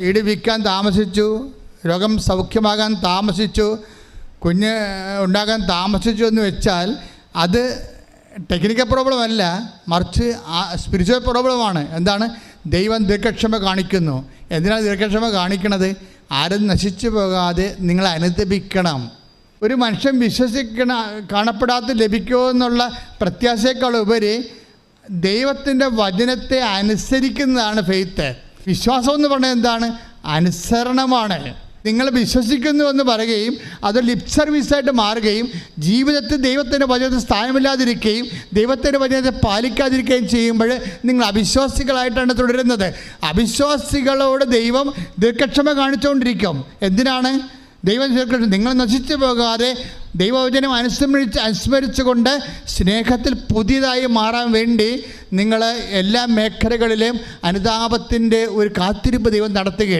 വീട് വിൽക്കാൻ താമസിച്ചു, രോഗം സൗഖ്യമാകാൻ താമസിച്ചു, കുഞ്ഞ് ഉണ്ടാകാൻ താമസിച്ചു എന്ന് വെച്ചാൽ അത് ടെക്നിക്കൽ പ്രോബ്ലം അല്ല, മറിച്ച് സ്പിരിച്വൽ പ്രോബ്ലമാണ്. എന്താണ്? ദൈവം ദീർഘക്ഷമ കാണിക്കുന്നു. എന്തിനാണ് ദീർഘക്ഷമ കാണിക്കണത്? ആരും നശിച്ചു പോകാതെ നിങ്ങളെ അനുദപിക്കണം. ഒരു മനുഷ്യൻ കാണപ്പെടാത്ത ലഭിക്കുമോ എന്നുള്ള പ്രത്യാശയേക്കാൾ ഉപരി ദൈവത്തിൻ്റെ വചനത്തെ അനുസരിക്കുന്നതാണ് ഫെയ്ത്ത്. വിശ്വാസം എന്ന് പറഞ്ഞാൽ എന്താണ്? അനുസരണമാണ്. നിങ്ങൾ വിശ്വസിക്കുന്നു എന്ന് പറയുകയും അത് ലിപ് സർവീസായിട്ട് മാറുകയും ജീവിതത്തിൽ ദൈവത്തിൻ്റെ വചനത്തിൽ സ്ഥാനമില്ലാതിരിക്കുകയും ദൈവത്തിൻ്റെ വചനത്തെ പാലിക്കാതിരിക്കുകയും ചെയ്യുമ്പോൾ നിങ്ങൾ അവിശ്വാസികളായിട്ടാണ് തുടരുന്നത്. അവിശ്വാസികളോട് ദൈവം ദീർഘക്ഷമ കാണിച്ചുകൊണ്ടിരിക്കും. എന്തിനാണ്? ദൈവം നിങ്ങൾ നശിച്ചു പോകാതെ ദൈവവചനം അനുസ്മരിച്ചുകൊണ്ട് സ്നേഹത്തിൽ പുതിയതായി മാറാൻ വേണ്ടി നിങ്ങൾ എല്ലാ മേഖലകളിലും അനുതാപത്തിൻ്റെ ഒരു കാത്തിരിപ്പ് ദൈവം നടത്തുകയാണ്.